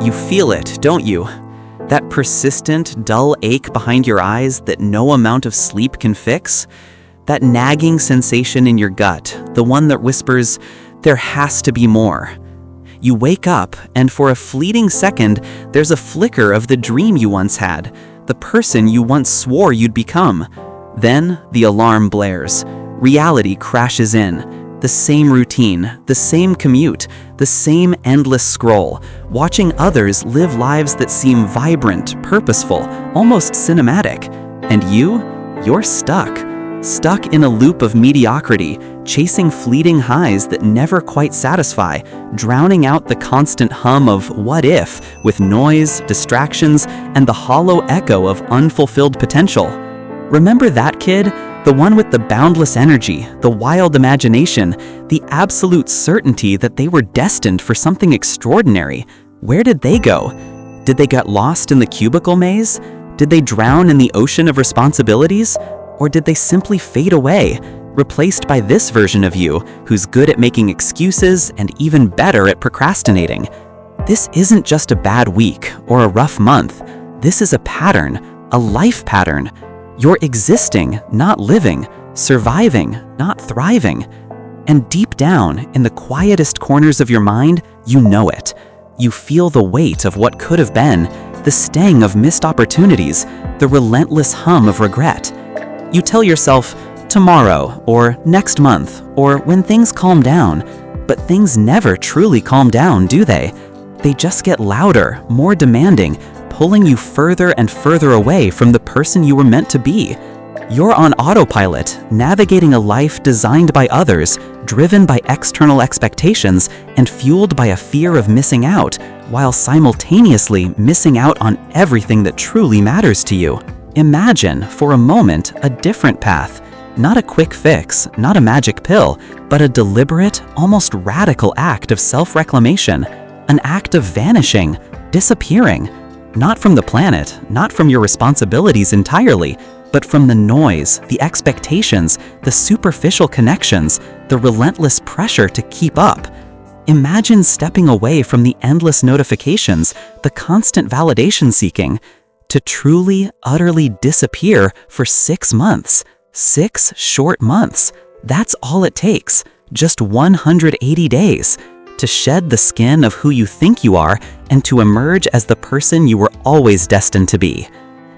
You feel it, don't you? That persistent, dull ache behind your eyes that no amount of sleep can fix? That nagging sensation in your gut, the one that whispers, there has to be more. You wake up, and for a fleeting second, there's a flicker of the dream you once had, the person you once swore you'd become. Then the alarm blares. Reality crashes in. The same routine, the same commute, the same endless scroll, watching others live lives that seem vibrant, purposeful, almost cinematic. And you're stuck. Stuck in a loop of mediocrity, chasing fleeting highs that never quite satisfy, drowning out the constant hum of what if with noise, distractions, and the hollow echo of unfulfilled potential. Remember that kid? The one with the boundless energy, the wild imagination, the absolute certainty that they were destined for something extraordinary. Where did they go? Did they get lost in the cubicle maze? Did they drown in the ocean of responsibilities? Or did they simply fade away, replaced by this version of you who's good at making excuses and even better at procrastinating? This isn't just a bad week or a rough month. This is a pattern, a life pattern. You're existing, not living, surviving, not thriving. And deep down, in the quietest corners of your mind, you know it. You feel the weight of what could have been, the sting of missed opportunities, the relentless hum of regret. You tell yourself, tomorrow, or next month, or when things calm down. But things never truly calm down, do they? They just get louder, more demanding, pulling you further and further away from the person you were meant to be. You're on autopilot, navigating a life designed by others, driven by external expectations, and fueled by a fear of missing out, while simultaneously missing out on everything that truly matters to you. Imagine, for a moment, a different path. Not a quick fix, not a magic pill, but a deliberate, almost radical act of self-reclamation. An act of vanishing, disappearing. Not from the planet, not from your responsibilities entirely, but from the noise, the expectations, the superficial connections, the relentless pressure to keep up. Imagine stepping away from the endless notifications, the constant validation seeking, to truly, utterly disappear for 6 months. 6 short months. That's all it takes. Just 180 days. To shed the skin of who you think you are and to emerge as the person you were always destined to be.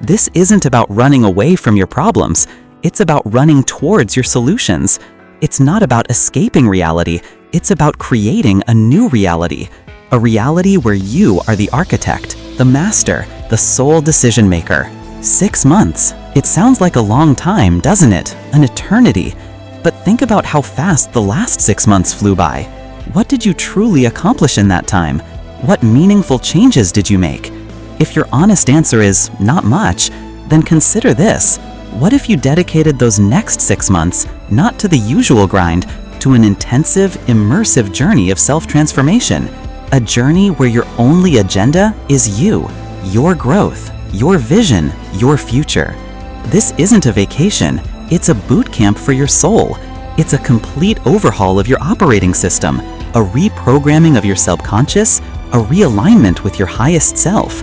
This isn't about running away from your problems. It's about running towards your solutions. It's not about escaping reality. It's about creating a new reality. A reality where you are the architect, the master, the sole decision maker. 6 months. It sounds like a long time, doesn't it? An eternity. But think about how fast the last 6 months flew by. What did you truly accomplish in that time? What meaningful changes did you make? If your honest answer is not much, then consider this. What if you dedicated those next 6 months not to the usual grind, to an intensive, immersive journey of self-transformation? A journey where your only agenda is you, your growth, your vision, your future. This isn't a vacation, it's a boot camp for your soul. It's a complete overhaul of your operating system, a reprogramming of your subconscious, a realignment with your highest self.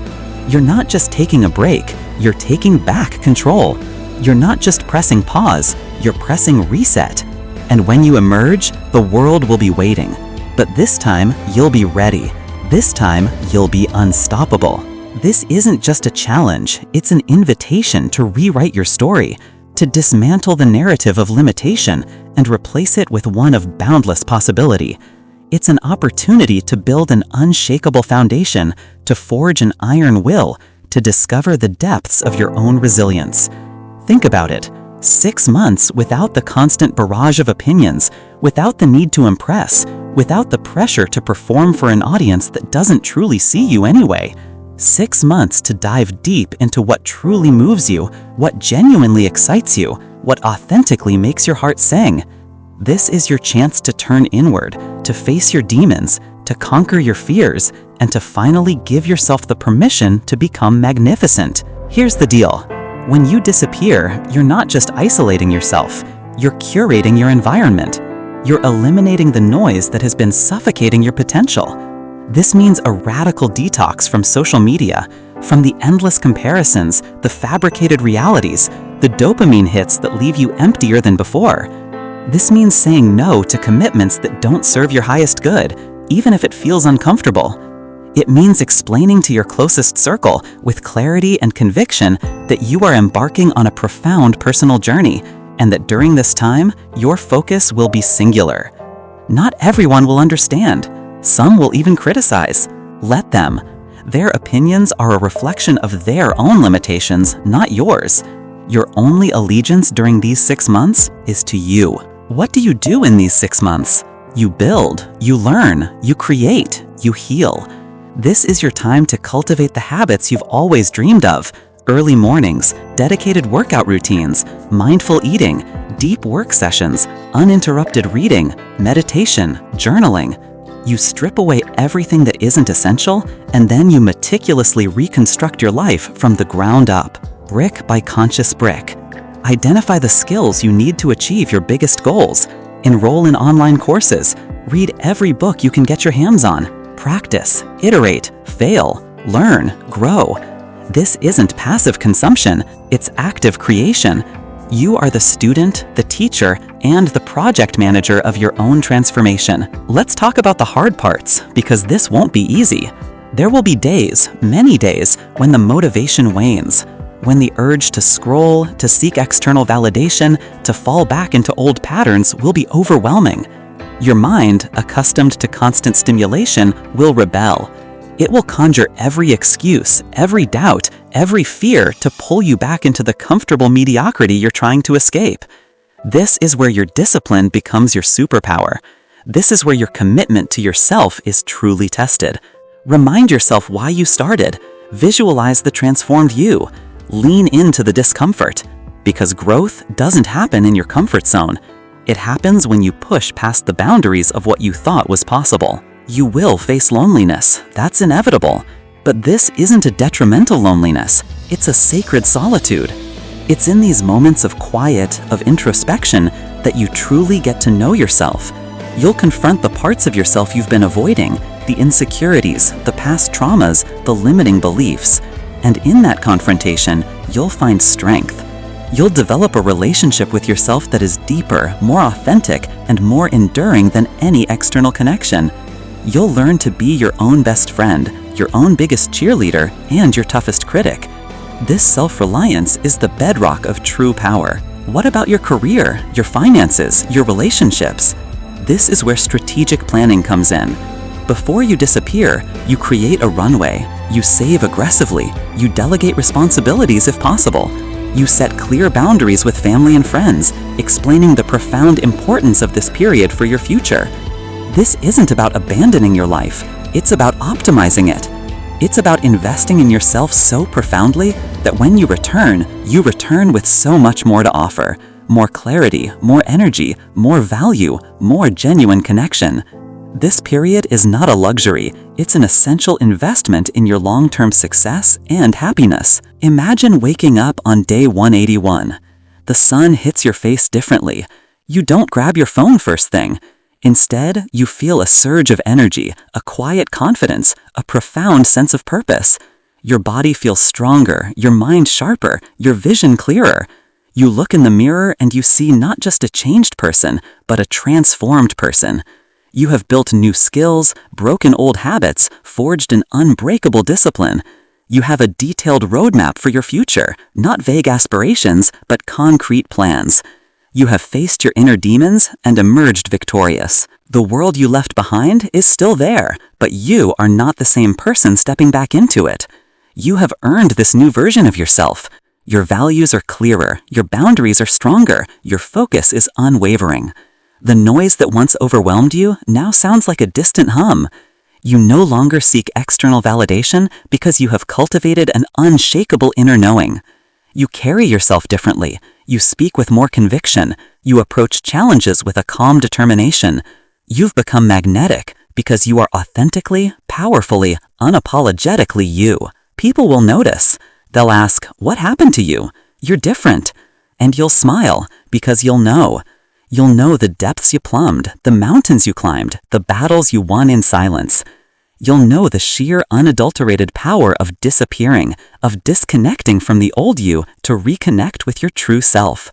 You're not just taking a break, you're taking back control. You're not just pressing pause, you're pressing reset. And when you emerge, the world will be waiting. But this time, you'll be ready. This time, you'll be unstoppable. This isn't just a challenge, it's an invitation to rewrite your story, to dismantle the narrative of limitation and replace it with one of boundless possibility. It's an opportunity to build an unshakable foundation, to forge an iron will, to discover the depths of your own resilience. Think about it. 6 months without the constant barrage of opinions, without the need to impress, without the pressure to perform for an audience that doesn't truly see you anyway. 6 months to dive deep into what truly moves you, what genuinely excites you, what authentically makes your heart sing. This is your chance to turn inward, to face your demons, to conquer your fears, and to finally give yourself the permission to become magnificent. Here's the deal. When you disappear, you're not just isolating yourself, you're curating your environment. You're eliminating the noise that has been suffocating your potential. This means a radical detox from social media, from the endless comparisons, the fabricated realities, the dopamine hits that leave you emptier than before. This means saying no to commitments that don't serve your highest good, even if it feels uncomfortable. It means explaining to your closest circle with clarity and conviction that you are embarking on a profound personal journey, and that during this time, your focus will be singular. Not everyone will understand. Some will even criticize. Let them. Their opinions are a reflection of their own limitations, not yours. Your only allegiance during these 6 months is to you. What do you do in these 6 months? You build, you learn, you create, you heal. This is your time to cultivate the habits you've always dreamed of. Early mornings, dedicated workout routines, mindful eating, deep work sessions, uninterrupted reading, meditation, journaling. You strip away everything that isn't essential, and then you meticulously reconstruct your life from the ground up, brick by conscious brick. Identify the skills you need to achieve your biggest goals. Enroll in online courses. Read every book you can get your hands on. Practice, iterate, fail, learn, grow. This isn't passive consumption, it's active creation. You are the student, the teacher, and the project manager of your own transformation. Let's talk about the hard parts, because this won't be easy. There will be days, many days, when the motivation wanes, when the urge to scroll, to seek external validation, to fall back into old patterns will be overwhelming. Your mind, accustomed to constant stimulation, will rebel. It will conjure every excuse, every doubt, every fear to pull you back into the comfortable mediocrity you're trying to escape. This is where your discipline becomes your superpower. This is where your commitment to yourself is truly tested. Remind yourself why you started. Visualize the transformed you. Lean into the discomfort. Because growth doesn't happen in your comfort zone. It happens when you push past the boundaries of what you thought was possible. You will face loneliness, that's inevitable. But this isn't a detrimental loneliness, it's a sacred solitude. It's in these moments of quiet, of introspection, that you truly get to know yourself. You'll confront the parts of yourself you've been avoiding, the insecurities, the past traumas, the limiting beliefs. And in that confrontation, you'll find strength. You'll develop a relationship with yourself that is deeper, more authentic, and more enduring than any external connection. You'll learn to be your own best friend, your own biggest cheerleader, and your toughest critic. This self-reliance is the bedrock of true power. What about your career, your finances, your relationships? This is where strategic planning comes in. Before you disappear, you create a runway. You save aggressively. You delegate responsibilities if possible. You set clear boundaries with family and friends, explaining the profound importance of this period for your future. This isn't about abandoning your life, it's about optimizing it. It's about investing in yourself so profoundly that when you return with so much more to offer. More clarity, more energy, more value, more genuine connection. This period is not a luxury, it's an essential investment in your long-term success and happiness. Imagine waking up on day 181. The sun hits your face differently. You don't grab your phone first thing. Instead, you feel a surge of energy, a quiet confidence, a profound sense of purpose. Your body feels stronger, your mind sharper, your vision clearer. You look in the mirror and you see not just a changed person, but a transformed person. You have built new skills, broken old habits, forged an unbreakable discipline. You have a detailed roadmap for your future, not vague aspirations, but concrete plans. You have faced your inner demons and emerged victorious. The world you left behind is still there, but you are not the same person stepping back into it. You have earned this new version of yourself. Your values are clearer, your boundaries are stronger, your focus is unwavering. The noise that once overwhelmed you now sounds like a distant hum. You no longer seek external validation because you have cultivated an unshakable inner knowing. You carry yourself differently. You speak with more conviction. You approach challenges with a calm determination. You've become magnetic because you are authentically, powerfully, unapologetically you. People will notice. They'll ask, "What happened to you? You're different." And you'll smile because you'll know. You'll know the depths you plumbed, the mountains you climbed, the battles you won in silence. you'll know the sheer unadulterated power of disappearing, of disconnecting from the old you to reconnect with your true self.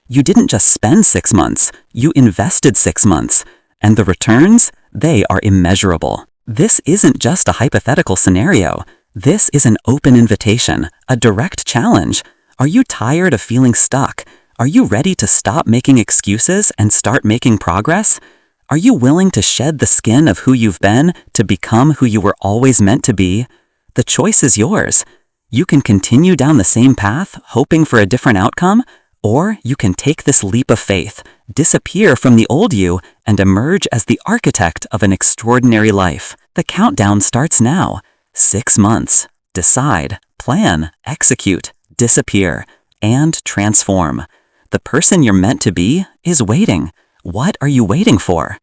You didn't just spend 6 months, you invested 6 months. And the returns? They are immeasurable. This isn't just a hypothetical scenario. This is an open invitation, a direct challenge. Are you tired of feeling stuck? Are you ready to stop making excuses and start making progress? Are you willing to shed the skin of who you've been to become who you were always meant to be? The choice is yours. You can continue down the same path, hoping for a different outcome, or you can take this leap of faith, disappear from the old you, and emerge as the architect of an extraordinary life. The countdown starts now. 6 months. Decide, plan, execute, disappear, and transform. The person you're meant to be is waiting. What are you waiting for?